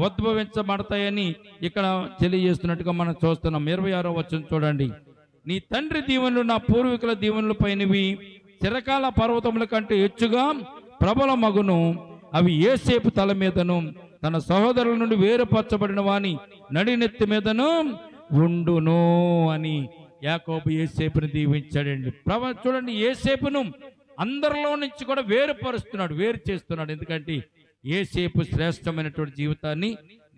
ఉద్భవించబడతాయని ఇక్కడ తెలియజేస్తున్నట్టుగా మనం చూస్తున్నాం. 26వ వచనం చూడండి. నీ తండ్రి దీవెనలు నా పూర్వీకుల దీవెనల పైనవి చిరకాల పర్వతముల కంటే హెచ్చుగా ప్రబల మగును. అవి యోసేపు తల మీదను తన సహోదరుల నుండి వేరుపరచబడిన వాని నడినెత్తి మీదను ఉండును అని యాకోబు యోసేపుని దీవించాడండి. చూడండి, యోసేపును అందరిలో నుంచి కూడా వేరుపరుస్తున్నాడు, వేరు చేస్తున్నాడు. ఎందుకంటే యోసేపు శ్రేష్టమైనటువంటి జీవితాన్ని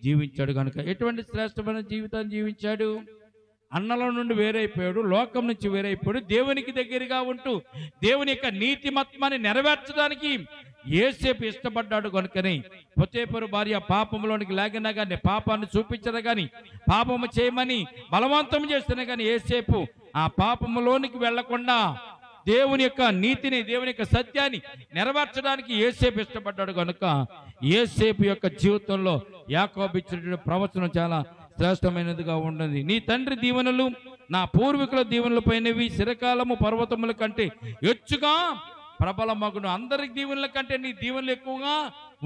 జీవించాడు కనుక. ఎటువంటి శ్రేష్టమైన జీవితాన్ని జీవించాడు? అన్నల నుండి వేరైపోయాడు, లోకం నుంచి వేరైపోయాడు, దేవునికి దగ్గరగా ఉంటూ దేవుని యొక్క నీతిమత్వాన్ని నెరవేర్చడానికి యోసేపు ఇష్టపడ్డాడు కనుకని పొతేపరు భార్య పాపంలోనికి లాగినా కానీ, పాపాన్ని చూపించదా కానీ, పాపము చేయమని బలవంతం చేస్తున్నా కానీ యోసేపు ఆ పాపములోనికి వెళ్లకుండా దేవుని యొక్క నీతిని, దేవుని యొక్క సత్యాన్ని నెరవేర్చడానికి యోసేపు ఇష్టపడ్డాడు కనుక యోసేపు యొక్క జీవితంలో యాకోబు ఇచ్చినటువంటి ప్రవచనం చాలా శ్రేష్టమైనదిగా ఉండదు. నీ తండ్రి దీవెనలు నా పూర్వీకుల దీవెనల పైనవి చిరకాలము పర్వతముల కంటే హెచ్చుగా ప్రబల మగును. అందరి దీవెనల కంటే నీ దీవెనలు ఎక్కువగా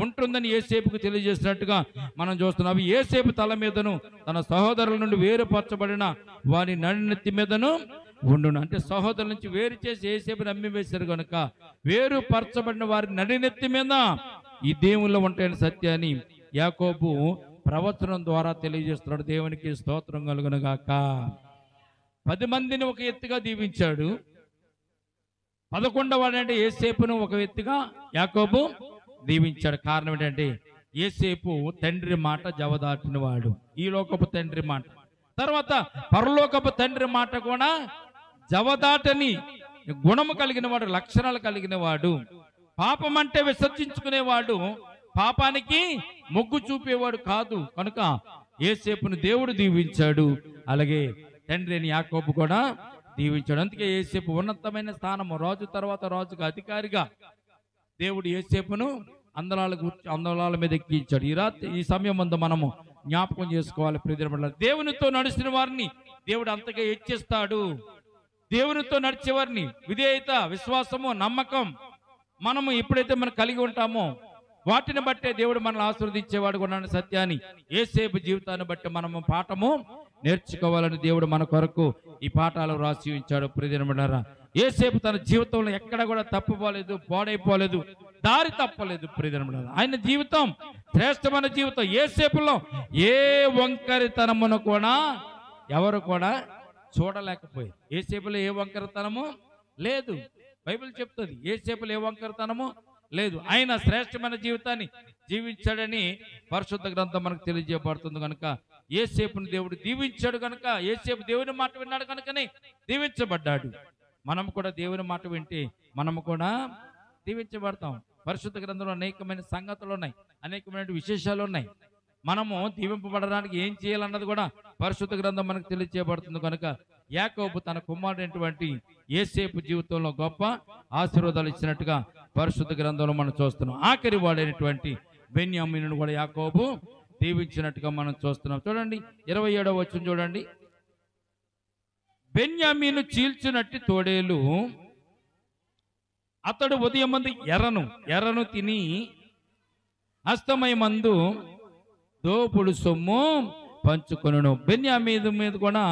ఉంటుందని యోసేపుకు తెలియజేసినట్టుగా మనం చూస్తున్నాం. అవి యోసేపు తల మీదను తన సహోదరుల నుండి వేరుపరచబడిన వారి నడినెత్తి మీదను ఉండును. అంటే సహోదరుల నుంచి వేరు చేసి యోసేపుని అమ్మివేశారు కనుక వేరుపరచబడిన వారి నడినెత్తి మీద ఈ దేవుళ్ళు ఉంటాయని సత్యాన్ని యాకోబు ప్రవచనం ద్వారా తెలియజేస్తున్నాడు. దేవునికి స్తోత్రం కలుగును గాక. 10 మందిని ఒక ఎత్తుగా దీవించాడు. 11వ వాడంటే యోసేపును ఒక ఎత్తుగా యాకోబు దీవించాడు. కారణం ఏంటంటే యోసేపు తండ్రి మాట జవదాటిన వాడు, ఈ లోకపు తండ్రి మాట, తర్వాత పరలోకపు తండ్రి మాట కూడా జవదాటని గుణము కలిగిన వాడు, లక్షణాలు కలిగిన వాడు. పాపం అంటే విసర్జించుకునేవాడు, పాపానికి మొగ్గు చూపేవాడు కాదు. కనుక యోసేపును దేవుడు దీవించాడు, అలాగే తండ్రి అని యాకోబు కూడా దీవించాడు. అందుకే యోసేపు ఉన్నతమైన స్థానము, రాజు తర్వాత రాజుగా అధికారిగా దేవుడు యోసేపును అందలాల మీద ఎక్కించాడు. ఈ సమయం ముందు మనము జ్ఞాపకం చేసుకోవాలి. ప్రియమైన దేవునితో నడిచిన వారిని దేవుడు అంతగా హెచ్చిస్తాడు. దేవునితో నడిచేవారిని విధేయత, విశ్వాసము, నమ్మకం మనము ఎప్పుడైతే మనం కలిగి ఉంటామో వాటిని బట్టే దేవుడు మనల్ని ఆశీర్వదించేవాడు కూడా సత్యాన్ని యోసేపు జీవితాన్ని బట్టి మనము పాఠము నేర్చుకోవాలని దేవుడు మన కొరకు ఈ పాఠాలు రాసి ఉంచాడు. ప్రియమైనవారా, యోసేపు తన జీవితంలో ఎక్కడ కూడా తప్పుపోలేదు, పాడైపోలేదు, దారి తప్పలేదు. ప్రియమైనవారా, ఆయన జీవితం శ్రేష్టమైన జీవితం. యోసేపులో ఏ వంకరితనమును కూడా ఎవరు కూడా చూడలేకపోయారు. యోసేపులో ఏ వంకరితనము లేదు. బైబిల్ చెప్తుంది యోసేపులో ఏ వంకరితనము లేదు. ఆయన శ్రేష్టమైన జీవితాన్ని జీవించాడని పరిశుద్ధ గ్రంథం మనకు తెలియజేయబడుతుంది. కనుక యోసేపుని దేవుడు దీవించాడు కనుక, యోసేపు దేవుని మాట విన్నాడు కనుకనే దీవించబడ్డాడు. మనం కూడా దేవుని మాట వింటే మనము కూడా దీవించబడతాం. పరిశుద్ధ గ్రంథంలో అనేకమైన సంగతులు ఉన్నాయి, అనేకమైన విశేషాలు ఉన్నాయి. మనము దీవింపబడడానికి ఏం చేయాలన్నది కూడా పరిశుద్ధ గ్రంథం మనకు తెలియజేయబడుతుంది. కనుక యాకోబు తన కుమారుడైనటువంటి యోసేపు జీవితంలో గొప్ప ఆశీర్వాదాలు ఇచ్చినట్టుగా పరిశుద్ధ గ్రంథంలో మనం చూస్తున్నాం. ఆఖరి వాడైనటువంటి బెన్యామీనును కూడా యాకోబు దీవించినట్టుగా మనం చూస్తున్నాం. చూడండి 27వ వచనం చూడండి. బెన్యామీను చీల్చినట్టి తోడేలు అతడు ఉదయమందు ఎర్రను తిని అస్తమయమందు దోపుడు సొమ్ము పంచుకొనును. బెన్యామీను మీద కూడా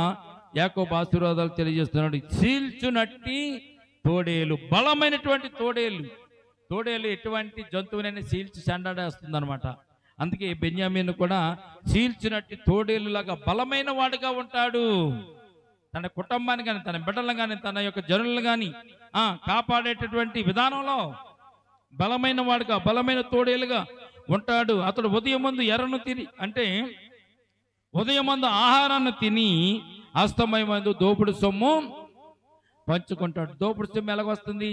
యాకోబు ఆశీర్వాదాలు తెలియజేస్తున్నాడు. చీల్చునట్టి తోడేలు, బలమైనటువంటి తోడేలు. తోడేలు ఎటువంటి జంతువునైనా చీల్చి చెండాడేస్తుంది అనమాట. అందుకే బెన్యామీను కూడా చీల్చినట్టి తోడేలులాగా బలమైన వాడుగా ఉంటాడు. తన కుటుంబాన్ని కానీ, తన బిడ్డలను కానీ, తన యొక్క జనులను కానీ కాపాడేటటువంటి విధానంలో బలమైన వాడుగా, బలమైన తోడేలుగా ఉంటాడు. అతడు ఉదయమందు ఎర్రను తిని, అంటే ఉదయమందు ఆహారాన్ని తిని అస్తమయమందు దోపుడు సొమ్ము పంచుకుంటాడు. దోపుడు సొమ్ము ఎలాగొస్తుంది?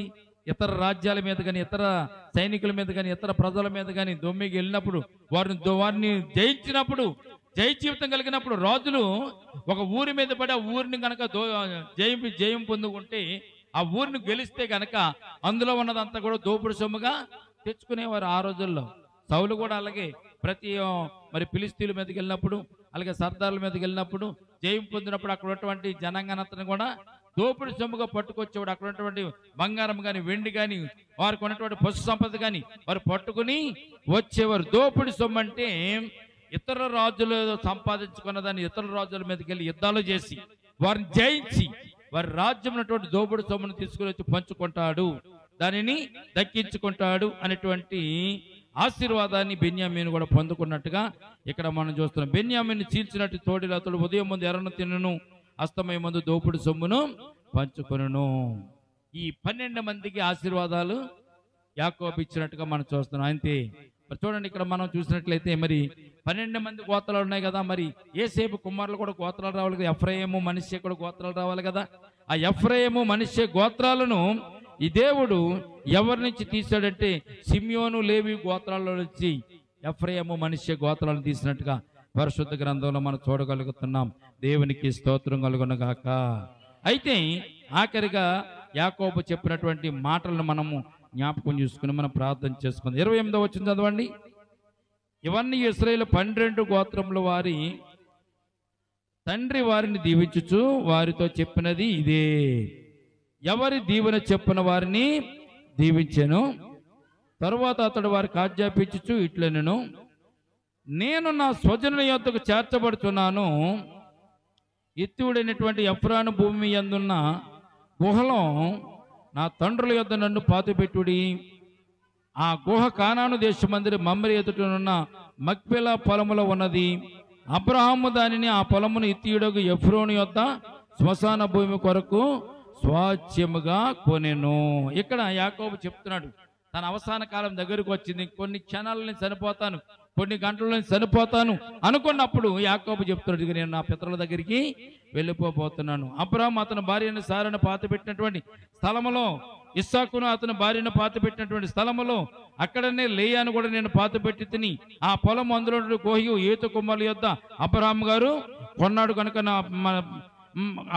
ఇతర రాజ్యాల మీద కానీ, ఇతర సైనికుల మీద కానీ, ఇతర ప్రజల మీద కానీ దొమ్మికి వెళ్ళినప్పుడు, వారిని జయించినప్పుడు, జయ జీవితం కలిగినప్పుడు, రాజులు ఒక ఊరి మీద పడి ఆ ఊరిని కనుక జయం పొందుకుంటే, ఆ ఊరిని గెలిస్తే కనుక అందులో ఉన్నదంతా కూడా దోపుడు సొమ్ముగా తెచ్చుకునేవారు ఆ రోజుల్లో. సౌలు కూడా అలాగే ప్రతి మరి ఫిలిస్తీన్ల మీదకి వెళ్ళినప్పుడు, అలాగే సర్దార్ల మీదకి వెళ్ళినప్పుడు, జయం పొందినప్పుడు అక్కడ ఉన్నటువంటి జనాంగానంతని కూడా దోపుడు సొమ్ముగా పట్టుకొచ్చేవాడు. అక్కడ ఉన్నటువంటి బంగారం కానీ, వెండి కానీ, వారికి ఉన్నటువంటి పశు సంపద కానీ వారు పట్టుకుని వచ్చేవారు. దోపుడు సొమ్ము అంటే ఇతర రాజులు సంపాదించుకున్న దాన్ని ఇతర రాజుల మీదకి వెళ్ళి యుద్ధాలు చేసి వారిని జయించి వారి రాజ్యం ఉన్నటువంటి దోపుడు సొమ్మును తీసుకుని వచ్చి పంచుకుంటాడు, దానిని దక్కించుకుంటాడు అనేటువంటి ఆశీర్వాదాన్ని బెన్యామీను కూడా పొందుకున్నట్టుగా ఇక్కడ మనం చూస్తున్నాం. బెన్యామీను చీల్చినట్టు తోడిలో అతడు ఉదయం ముందు ఎర్రను తినను, అస్తమయం ముందు దోపుడు సొమ్మును పంచుకొనును. ఈ 12 మందికి ఆశీర్వాదాలు యాకోబు ఇచ్చినట్టుగా మనం చూస్తున్నాం. అంతే. మరి చూడండి, ఇక్కడ మనం చూసినట్లయితే మరి 12 మంది గోత్రాలు ఉన్నాయి కదా. మరి యోసేపు కుమారులు కూడా గోత్రాలు రావాలి కదా. ఎఫ్రాయిము, మనష్షే కూడా గోత్రాలు రావాలి కదా. ఆ ఎఫ్రాయిము, మనష్షే గోత్రాలను ఈ దేవుడు ఎవరి నుంచి తీశాడంటే సిమ్యోను, లేవి గోత్రాల్లో నుంచి ఎఫ్రాయిము, మనష్షే గోత్రాలను తీసినట్టుగా పరిశుద్ధ గ్రంథంలో మనం చూడగలుగుతున్నాం. దేవునికి స్తోత్రం కలుగునగాక. అయితే ఆఖరిగా యాకోబు చెప్పినటువంటి మాటలను మనము జ్ఞాపకం చేసుకుని మనం ప్రార్థన చేసుకుందాం. 28వ వచనం చదవండి. ఇవన్నీ ఇశ్రాయేలు 12 గోత్రముల వారి తండ్రి వారిని దీవించుచు వారితో చెప్పినది ఇదే. ఎవరి దీవెన చెప్పిన వారిని దీవించెను. తరువాత అతడు వారికి ఆజ్ఞాపించుచు ఇట్లనెను, నేను నా స్వజనుల యొద్దకు చేర్చబడుతున్నాను. ఎత్తుడైనటువంటి ఎఫ్రాను భూమి యందున్న గుహలో నా తండ్రుల యొద్ద నన్ను పాతిపెట్టుడి. ఆ గుహ కానాను దేశమందరి మమ్మరి ఎదుటనున్న మక్పెలా పొలములో ఉన్నది. అబ్రహాము దానిని ఆ పొలమును ఇత్తీయుడగు ఎఫ్రోను యొద్ద శ్మశాన భూమి కొరకు స్వాచ్యముగా కొనెను. ఇక్కడ యాకోబు చెప్తున్నాడు, తన అవసాన కాలం దగ్గరకు వచ్చింది, కొన్ని క్షణాలని చనిపోతాను, కొన్ని గంటలని చనిపోతాను అనుకున్నప్పుడు యాకోబు చెప్తున్నాడు, ఇక నేను నా పితరుల దగ్గరికి వెళ్ళిపోతున్నాను. అబ్రహాము అతని భార్యను సారాను పాతిపెట్టినటువంటి స్థలములో, ఇస్సాకును అతని భార్యను పాతిపెట్టినటువంటి స్థలములో, అక్కడనే లేయాను కూడా నేను పాతిపెట్టి తిని ఆ పొలం అందులో కోహియు ఏతు కుమారుల యొద్ద అబ్రహాము గారు కొన్నాడు కనుక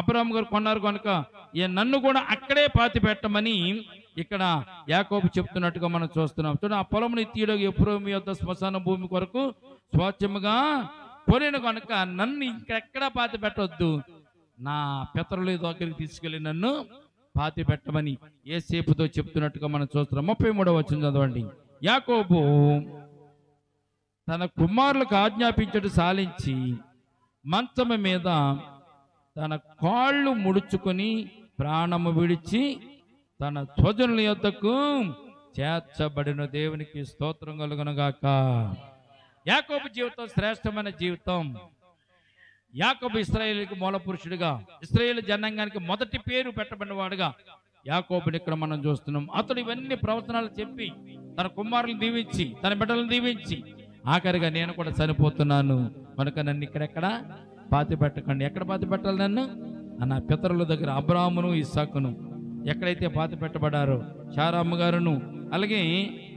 అబ్రహాము గారు కొన్నారు కనుక నన్ను కూడా అక్కడే పాతి పెట్టమని ఇక్కడ యాకోబు చెప్తున్నట్టుగా మనం చూస్తున్నాం. చూడండి, ఆ పొలమును ఇత్తీయుడగు ఎఫ్రాయిము యొద్ద శ్మశాన భూమి కొరకు స్వాచ్యముగా కొనెను కనుక నన్ను ఇంకెక్కడా పాతి పెట్టవద్దు, నా పితరుల దగ్గరికి తీసుకెళ్లి నన్ను పాతి పెట్టమని యోసేపుతో చెప్తున్నట్టుగా మనం చూస్తున్నాం. 33వ వచనం చదవండి. యాకోబు తన కుమారులకు ఆజ్ఞాపించడు సాలించి మంచము మీద తన కాళ్ళు ముడుచుకొని ప్రాణము విడిచి తన స్వజనుల యొద్దకు చేర్చబడిన. దేవునికి స్తోత్రం కలుగునుగాక. యాకోబు జీవితం శ్రేష్టమైన జీవితం. యాకోబు ఇశ్రాయేలుకి మూల పురుషుడిగా, ఇశ్రాయేలు జనాంగానికి మొదటి పేరు పెట్టబడిన వాడుగా యాకోబుని ఇక్కడ మనం చూస్తున్నాం. అతడు ఇవన్నీ ప్రవచనాలు చెప్పి తన కుమారులను దీవించి, తన బిడ్డలను దీవించి, ఆఖరిగా నేను కూడా చనిపోతున్నాను కనుక నన్ను ఇక్కడెక్కడ పాతి పెట్టకండి. ఎక్కడ పాతి పెట్టాలి నన్ను? నా పితరుల దగ్గర అబ్రాహామును, ఇస్సాకును ఎక్కడైతే పాతి పెట్టబడ్డారో, శారామ్మ గారును, అలాగే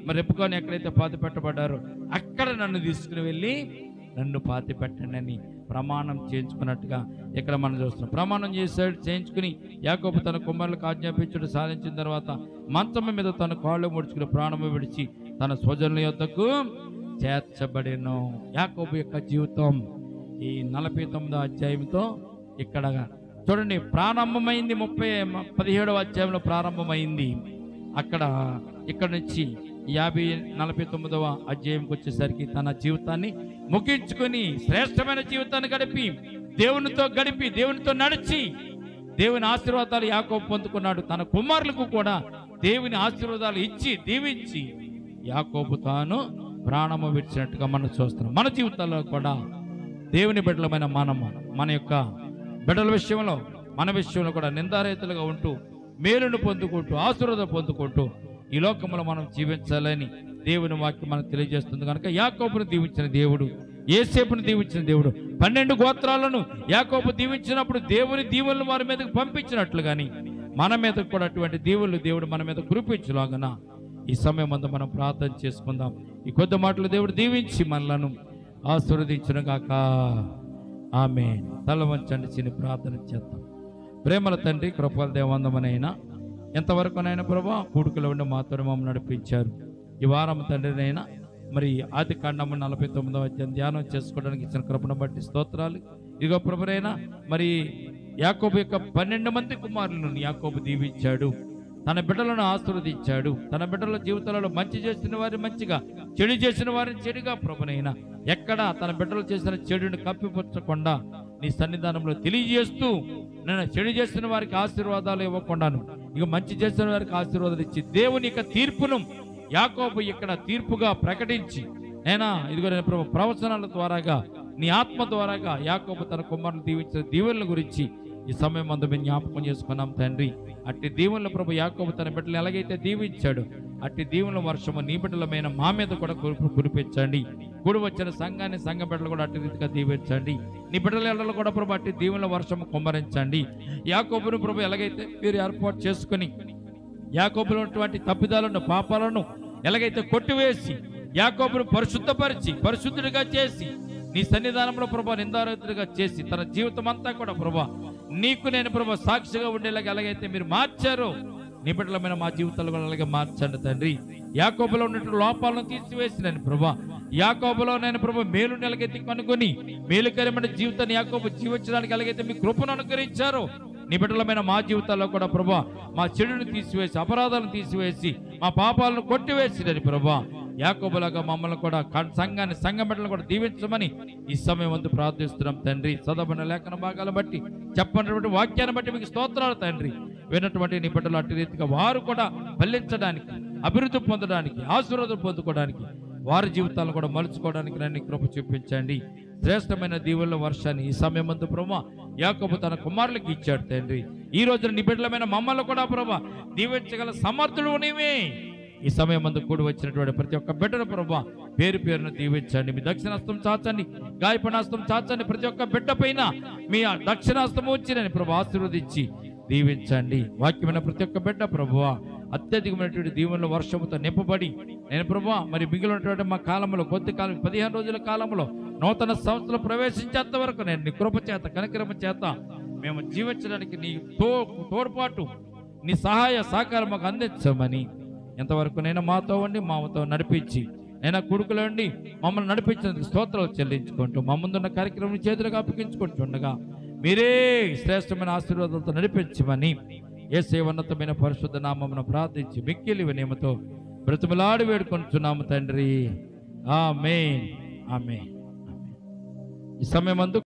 మరి రెబ్కాను ఎక్కడైతే పాతి పెట్టబడ్డారో అక్కడ నన్ను తీసుకుని వెళ్ళి నన్ను పాతి పెట్టండి అని ప్రమాణం చేయించుకున్నట్టుగా ఇక్కడ మనం చూస్తున్నాం. ప్రమాణం చేయించుకుని యాకోబు తన కుమారులకు ఆజ్ఞాపించుడు సాధించిన తర్వాత మంచం మీద తన కాళ్ళు ముడుచుకుని ప్రాణము విడిచి తన స్వజనుల యొద్దకు చేర్చబడెను. యాకోబు యొక్క జీవితం ఈ 49వ అధ్యాయంతో ఇక్కడ చూడండి ప్రారంభమైంది. 17వ అధ్యాయంలో ప్రారంభమైంది. ఇక్కడ నుంచి 49వ అధ్యాయంకి వచ్చేసరికి తన జీవితాన్ని ముగించుకొని శ్రేష్టమైన జీవితాన్ని గడిపి దేవునితో నడిచి దేవుని ఆశీర్వాదాలు యాకోబు పొందుకున్నాడు. తన కుమారులకు కూడా దేవుని ఆశీర్వాదాలు ఇచ్చి దీవించి యాకోబు తాను ప్రాణము విడిచినట్టుగా మనం చూస్తున్నాం. మన జీవితాల్లో కూడా దేవుని బిడ్డలమైన మనము మన యొక్క బిడ్డల విషయంలో, మన విషయంలో కూడా నిందారహితులుగా ఉంటూ మేలును పొందుకుంటూ ఆశీర్వాదం పొందుకుంటూ ఈ లోకంలో మనం జీవించాలని దేవుని వాక్యం మనకు తెలియజేస్తుంది. కనుక యాకోబును దీవించిన దేవుడు, యోసేపును దీవించిన దేవుడు, 12 గోత్రాలను యాకోబు దీవించినప్పుడు దేవుని దీవెనలు వారి మీదకి పంపించినట్లు కానీ మన మీద కూడా అటువంటి దీవులు దేవుడు మన మీద కురిపించులాగన ఈ సమయం అంతా మనం ప్రార్థన చేసుకుందాం. ఈ కొద్ది మాటలు దేవుడు దీవించి మనలను ఆశీర్వదించును గాక. ఆమేన్. తల వంచండి, చిన్న ప్రార్థన చేద్దాం. ప్రేమల తండ్రి, కృపల దేవందమనైనా ఎంతవరకునైనా ప్రభా కూడుకులో ఉండి మాతో మమ్మల్ని నడిపించారు. ఈ వారం తండ్రినైనా మరి ఆది కాండము 49వ అధ్యాయం ధ్యానం చేసుకోవడానికి ఇచ్చిన కృపను బట్టి స్తోత్రాలు. ఇదిగో ప్రభువైనా మరి యాకోబు యొక్క 12 మంది కుమారులను యాకోబు దీవించాడు, తన బిడ్డలను ఆశీర్వదించాడు. తన బిడ్డల జీవితాలలో మంచి చేసిన వారిని మంచిగా, చెడు చేసిన వారిని చెడుగా ప్రభునైనా ఎక్కడ తన బిడ్డలు చేసిన చెడుని కప్పిపుచ్చకుండా నీ సన్నిధానంలో తెలియజేస్తూ, నేను చెడు చేసిన వారికి ఆశీర్వాదాలు ఇవ్వకుండాను ఇక మంచి చేసిన వారికి ఆశీర్వాదాలు ఇచ్చి దేవుని యొక్క తీర్పును యాకోబు ఇక్కడ తీర్పుగా ప్రకటించి ఇదిగో నేను ప్రభు ప్రవచనాల ద్వారాగా నీ ఆత్మ ద్వారాగా యాకోబు తన కుమారులు దీవించిన దీవెనల గురించి ఈ సమయం అందు మేము జ్ఞాపకం చేసుకున్నాం తండ్రి. అట్టి దీవెనల ప్రభు యాకోబు తన బిడ్డలు ఎలాగైతే దీవించాడు అట్టి దీవెనల వర్షము నీ బిడ్డలమైన మా మీద కూడా కురిపించండి. కూడి వచ్చిన సంఘాన్ని, సంఘ బిడ్డలు కూడా అట్టి రీతిగా దీవించండి. నీ బిడ్డల ఎడలు కూడా ప్రభు అట్టి దీవెనల వర్షము కుమ్మరించండి. యాకోబును ప్రభు ఎలాగైతే మీరు ఏర్పాటు చేసుకుని యాకోబులో ఉన్నటువంటి తప్పిదాలను, పాపాలను ఎలాగైతే కొట్టివేసి యాకోబును పరిశుద్ధపరిచి పరిశుద్ధుడిగా చేసి నీ సన్నిధానంలో ప్రభా నిందారహితుడిగా చేసి తన జీవితం అంతా కూడా ప్రభా నీకు నేను ప్రభా సాక్షిగా ఉండేలాగా ఎలాగైతే మీరు మార్చారో నీ బిడ్డలమైన మా జీవితాలు కూడా అలాగే మార్చండి తండ్రి. యాకోబులో ఉన్నటువంటి లోపాలను తీసివేసినని ప్రభా యాకోబులో నేను ప్రభా మేలు ఎలాగైతే కనుగొని మేలుకరమైన జీవితాన్ని యాకోబు జీవించడానికి ఎలాగైతే మీ కృపను అనుగ్రహించారో నీ బిడ్డలమైన మా జీవితాల్లో కూడా ప్రభా మా చెడుని తీసివేసి, అపరాధాలను తీసివేసి, మా పాపాలను కొట్టివేసినని ప్రభా యాకోబులాగా మమ్మల్ని కూడా సంఘాన్ని, సంఘ బిడ్డలను కూడా దీవించమని ఈ సమయం వంతు ప్రార్థిస్తున్నాం తండ్రి. చదవబడిన లేఖన భాగాలను బట్టి, చెప్పినటువంటి వాక్యాన్ని బట్టి మీకు స్తోత్రాలు తండ్రి. విన్నటువంటి నీ బిడ్డలు అట్టి రీతిగా వారు కూడా ఫలించడానికి, అభివృద్ధి పొందడానికి, ఆశీర్వాదం పొందుకోవడానికి, వారి జీవితాలను కూడా మలుచుకోవడానికి నన్ను కృప చూపించండి. శ్రేష్టమైన దీవెనల వర్షాన్ని ఈ సమయం అందు ప్రభా యాకోబు తన కుమారులకు ఇచ్చాడు తండ్రి. ఈ రోజున నీ బిడ్డలమైన మమ్మల్ని కూడా ప్రభా దీవించగల సమర్థుడు నీవే. ఈ సమయం అందు కూడి వచ్చినటువంటి ప్రతి ఒక్క బిడ్డను ప్రభా పేరు పేరును దీవించండి. మీ దక్షిణాస్తం చాచండి, గాయపనాస్తం చాచండి. ప్రతి ఒక్క బిడ్డ పైన మీ దక్షిణాస్తం వచ్చినని ప్రభా ఆశీర్వదించి దీవించండి. వాక్యమైన ప్రతి ఒక్క బిడ్డ ప్రభువా అత్యధికమైనటువంటి దీవెనల వర్షముతో నింపబడి నేను ప్రభా మరి మిగిలినటువంటి మా కాలంలో కొద్ది కాలం 15 రోజుల కాలంలో నూతన సంవత్సరం ప్రవేశించేంత వరకు నేను నీ కృప చేత, కనికరమ చేత మేము జీవించడానికి నీ తోడ్పాటు, నీ సహాయ సహకారం మాకు అందించమని ఎంతవరకు నేను మాతో ఉండి మాతో నడిపించి నేను కొడుకులో ఉండి మమ్మల్ని నడిపించినందుకు స్తోత్రాలు చెల్లించుకుంటూ మా ముందున్న కార్యక్రమం చేతులుగా అప్పగించుకుంటుండగా మీరే శ్రేష్టమైన ఆశీర్వాదాలతో నడిపించమని యేసయ్య ఉన్నతమైన పరిశుద్ధ నామమున ప్రార్థించి మిక్కిలి వినయముతో బ్రతిమలాడి వేడుకొంటున్నాము తండ్రి. ఆమేన్, ఆమేన్. ఈ సమయమందు